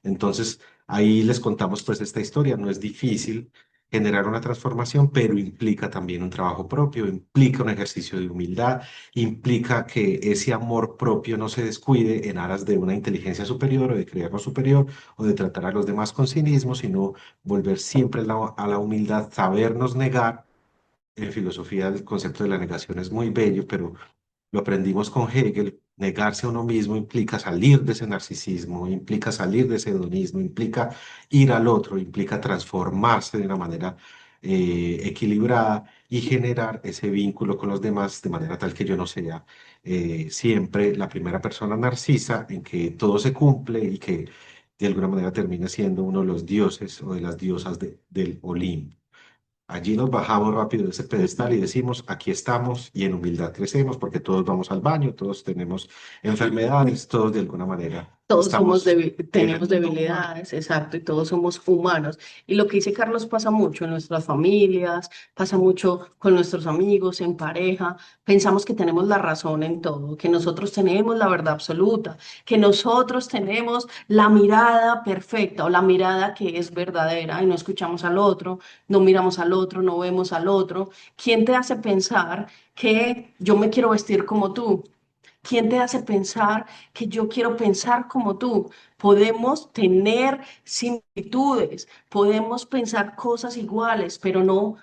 Entonces, ahí les contamos pues esta historia. No es difícil generar una transformación, pero implica también un trabajo propio, implica un ejercicio de humildad, implica que ese amor propio no se descuide en aras de una inteligencia superior o de creernos superior o de tratar a los demás con cinismo, sino volver siempre a la humildad, sabernos negar. En filosofía el concepto de la negación es muy bello, pero lo aprendimos con Hegel. Negarse a uno mismo implica salir de ese narcisismo, implica salir de ese hedonismo, implica ir al otro, implica transformarse de una manera equilibrada y generar ese vínculo con los demás de manera tal que yo no sea siempre la primera persona narcisa en que todo se cumple y que de alguna manera termine siendo uno de los dioses o de las diosas del Olimpo. Allí nos bajamos rápido de ese pedestal y decimos, aquí estamos y en humildad crecemos porque todos vamos al baño, todos tenemos enfermedades, todos de alguna manera Todos estamos en el tenemos mundo humano. debilidades, exacto, y todos somos humanos. Y lo que dice Carlos pasa mucho en nuestras familias, pasa mucho con nuestros amigos, en pareja. Pensamos que tenemos la razón en todo, que nosotros tenemos la verdad absoluta, que nosotros tenemos la mirada perfecta o la mirada que es verdadera y no escuchamos al otro, no miramos al otro, no vemos al otro. ¿Quién te hace pensar que yo me quiero vestir como tú? ¿Quién te hace pensar que yo quiero pensar como tú? Podemos tener similitudes, podemos pensar cosas iguales, pero no,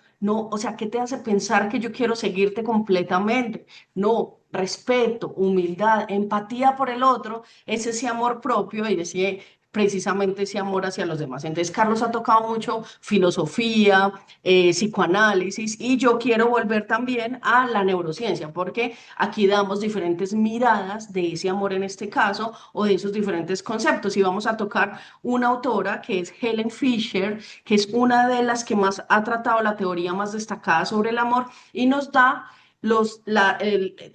o sea, ¿qué te hace pensar que yo quiero seguirte completamente? No, respeto, humildad, empatía por el otro, es ese amor propio y ese, precisamente ese amor hacia los demás. Entonces, Carlos ha tocado mucho filosofía, psicoanálisis y yo quiero volver también a la neurociencia, porque aquí damos diferentes miradas de ese amor en este caso o de esos diferentes conceptos y vamos a tocar una autora que es Helen Fisher, que es una de las que más ha tratado la teoría más destacada sobre el amor y nos da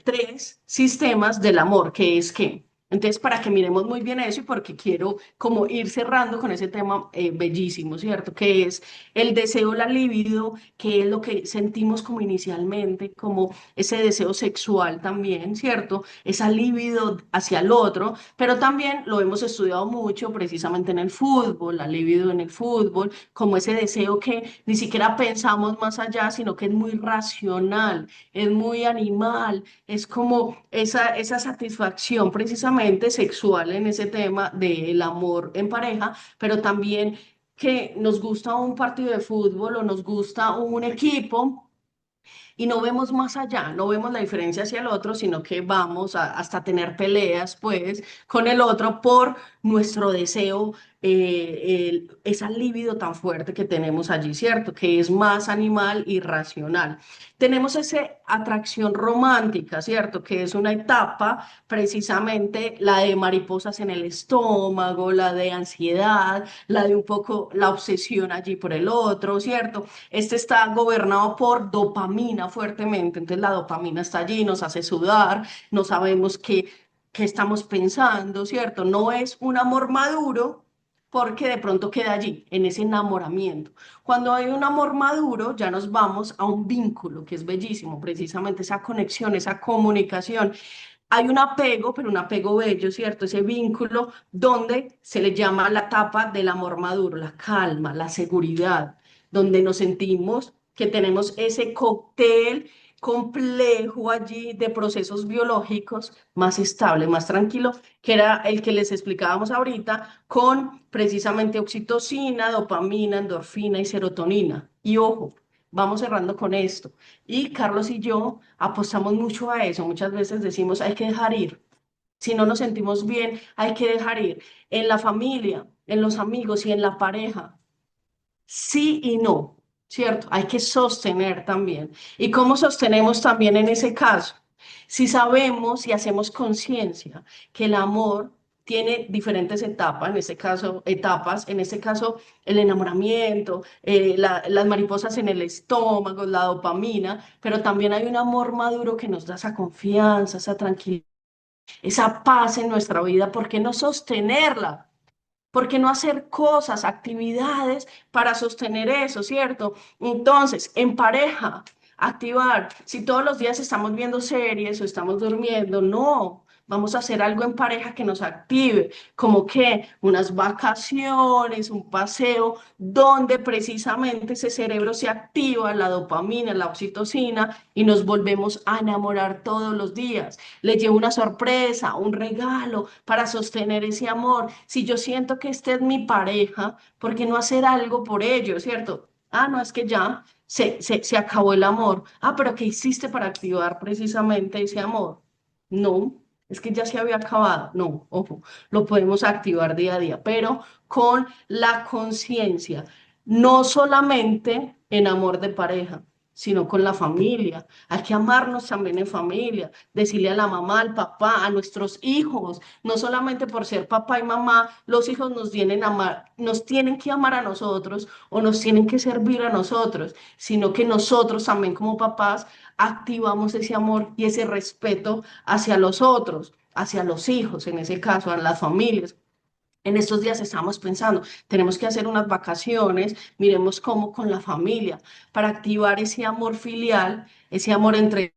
tres sistemas del amor, que es que entonces, para que miremos muy bien eso y porque quiero como ir cerrando con ese tema bellísimo, ¿cierto? Que es el deseo, la libido, que es lo que sentimos como inicialmente, como ese deseo sexual también, ¿cierto? Esa libido hacia el otro, pero también lo hemos estudiado mucho precisamente en el fútbol, la libido en el fútbol, como ese deseo que ni siquiera pensamos más allá, sino que es muy racional, es muy animal, es como esa satisfacción precisamente sexual en ese tema del amor en pareja, pero también que nos gusta un partido de fútbol o nos gusta un equipo y no vemos más allá, no vemos la diferencia hacia el otro, sino que vamos hasta tener peleas, pues, con el otro por nuestro deseo, esa libido tan fuerte que tenemos allí, ¿cierto? Que es más animal y racional. Tenemos esa atracción romántica, ¿cierto? Que es una etapa, precisamente la de mariposas en el estómago, la de ansiedad, la de un poco la obsesión allí por el otro, ¿cierto? Este está gobernado por dopamina fuertemente, entonces la dopamina está allí, nos hace sudar, no sabemos qué estamos pensando, ¿cierto? No es un amor maduro porque de pronto queda allí, en ese enamoramiento. Cuando hay un amor maduro, ya nos vamos a un vínculo que es bellísimo, precisamente esa conexión, esa comunicación. Hay un apego, pero un apego bello, ¿cierto? Ese vínculo donde se le llama la etapa del amor maduro, la calma, la seguridad, donde nos sentimos que tenemos ese cóctel complejo allí de procesos biológicos más estable, más tranquilo, que era el que les explicábamos ahorita, con precisamente oxitocina, dopamina, endorfina y serotonina. Y ojo, vamos cerrando con esto. Y Carlos y yo apostamos mucho a eso. Muchas veces decimos, hay que dejar ir. Si no nos sentimos bien, hay que dejar ir. En la familia, en los amigos y en la pareja. Sí y no, ¿cierto? Hay que sostener también. ¿Y cómo sostenemos también en ese caso? Si sabemos y hacemos conciencia que el amor tiene diferentes etapas, en este caso el enamoramiento, las mariposas en el estómago, la dopamina, pero también hay un amor maduro que nos da esa confianza, esa tranquilidad, esa paz en nuestra vida. ¿Por qué no sostenerla? ¿Por qué no hacer cosas, actividades para sostener eso, ¿cierto? Entonces, en pareja, activar. Si todos los días estamos viendo series o estamos durmiendo, no. Vamos a hacer algo en pareja que nos active, como que unas vacaciones, un paseo, donde precisamente ese cerebro se activa, la dopamina, la oxitocina, y nos volvemos a enamorar todos los días. Le llevo una sorpresa, un regalo para sostener ese amor. Si yo siento que esta es mi pareja, ¿por qué no hacer algo por ello, cierto? Ah, no, es que ya se acabó el amor. Ah, pero ¿qué hiciste para activar precisamente ese amor? No, es que ya se había acabado. No, ojo, lo podemos activar día a día, pero con la conciencia, no solamente en amor de pareja, sino con la familia. Hay que amarnos también en familia, decirle a la mamá, al papá, a nuestros hijos, no solamente por ser papá y mamá, los hijos nos tienen que amar a nosotros o nos tienen que servir a nosotros, sino que nosotros también como papás activamos ese amor y ese respeto hacia los otros. hacia los hijos, en ese caso, a las familias. En estos días estamos pensando, tenemos que hacer unas vacaciones, miremos cómo con la familia, para activar ese amor filial, ese amor entre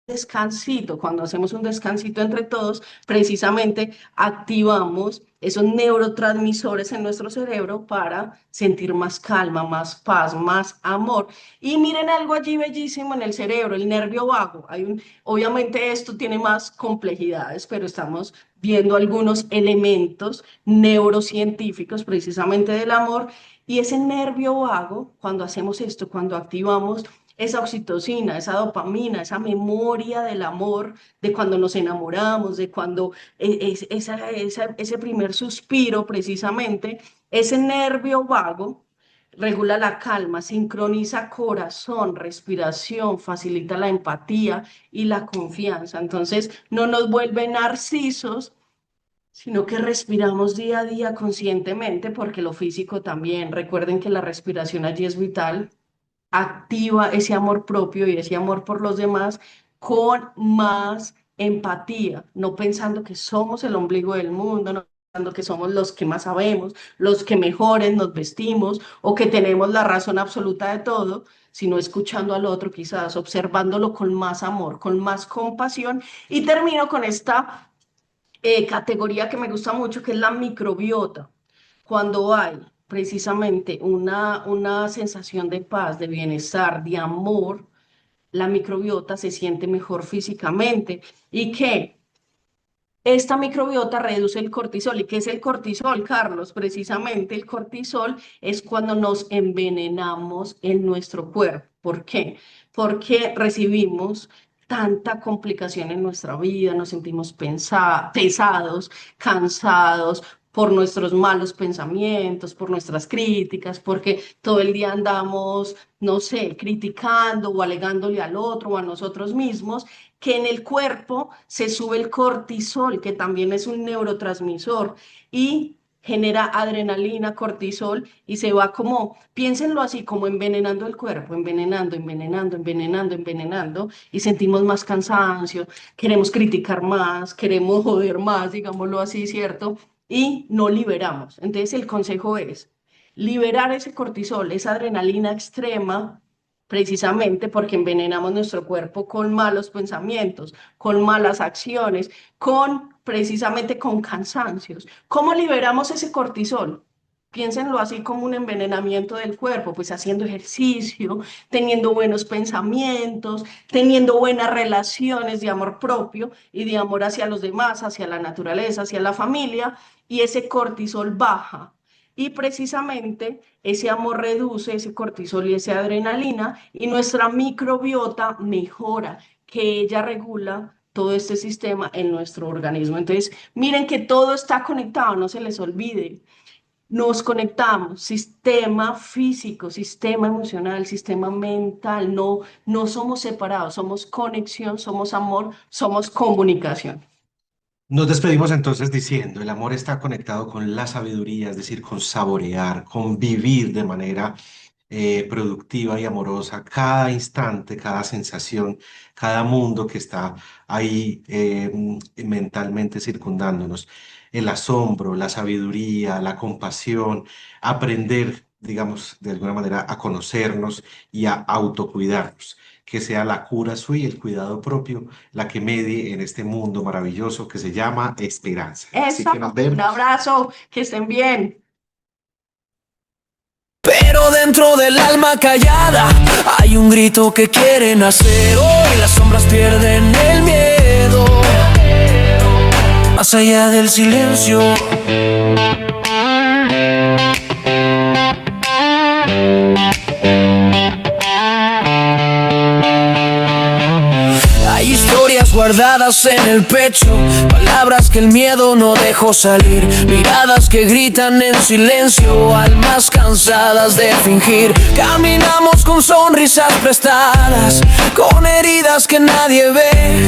descansito, cuando hacemos un descansito entre todos, precisamente activamos esos neurotransmisores en nuestro cerebro para sentir más calma, más paz, más amor. Y miren algo allí bellísimo en el cerebro, el nervio vago. Obviamente esto tiene más complejidades, pero estamos viendo algunos elementos neurocientíficos precisamente del amor. Y ese nervio vago, cuando hacemos esto, cuando activamos esa oxitocina, esa dopamina, esa memoria del amor, de cuando nos enamoramos, de cuando ese primer suspiro precisamente, ese nervio vago regula la calma, sincroniza corazón, respiración, facilita la empatía y la confianza. Entonces, no nos vuelve narcisos, sino que respiramos día a día conscientemente, porque lo físico también. Recuerden que la respiración allí es vital, activa ese amor propio y ese amor por los demás con más empatía, no pensando que somos el ombligo del mundo, no pensando que somos los que más sabemos, los que mejores nos vestimos o que tenemos la razón absoluta de todo, sino escuchando al otro, quizás observándolo con más amor, con más compasión. Y termino con esta categoría que me gusta mucho, que es la microbiota. Cuando hay precisamente una sensación de paz, de bienestar, de amor, la microbiota se siente mejor físicamente. ¿Y qué? Esta microbiota reduce el cortisol. ¿Y qué es el cortisol, Carlos? Precisamente el cortisol es cuando nos envenenamos en nuestro cuerpo. ¿Por qué? Porque recibimos tanta complicación en nuestra vida, nos sentimos pesados, cansados por nuestros malos pensamientos, por nuestras críticas, porque todo el día andamos, no sé, criticando o alegándole al otro o a nosotros mismos, que en el cuerpo se sube el cortisol, que también es un neurotransmisor, y genera adrenalina, cortisol, y se va como, piénsenlo así, como envenenando el cuerpo, envenenando, envenenando, envenenando, envenenando, y sentimos más cansancio, queremos criticar más, queremos joder más, digámoslo así, ¿cierto? Y no liberamos. Entonces el consejo es liberar ese cortisol, esa adrenalina extrema, precisamente porque envenenamos nuestro cuerpo con malos pensamientos, con malas acciones, precisamente con cansancios. ¿Cómo liberamos ese cortisol? Piénsenlo así como un envenenamiento del cuerpo, pues haciendo ejercicio, teniendo buenos pensamientos, teniendo buenas relaciones de amor propio y de amor hacia los demás, hacia la naturaleza, hacia la familia, y ese cortisol baja. Y precisamente ese amor reduce ese cortisol y esa adrenalina, y nuestra microbiota mejora, que ella regula todo este sistema en nuestro organismo. Entonces, miren que todo está conectado, no se les olvide. Nos conectamos, sistema físico, sistema emocional, sistema mental, no somos separados, somos conexión, somos amor, somos comunicación. Nos despedimos entonces diciendo, el amor está conectado con la sabiduría, es decir, con saborear, con vivir de manera productiva y amorosa cada instante, cada sensación, cada mundo que está ahí mentalmente circundándonos. El asombro, la sabiduría, la compasión, aprender, digamos, de alguna manera a conocernos y a autocuidarnos. Que sea la cura suya y el cuidado propio la que medie en este mundo maravilloso que se llama esperanza. Así Eso, que nos un vemos. abrazo, que estén bien. Pero dentro del alma callada hay un grito que quieren hacer. Hoy las sombras pierden el miedo, más allá del silencio. Hay historias guardadas en el pecho, palabras que el miedo no dejó salir, miradas que gritan en silencio, almas cansadas de fingir. Caminamos con sonrisas prestadas, con heridas que nadie ve.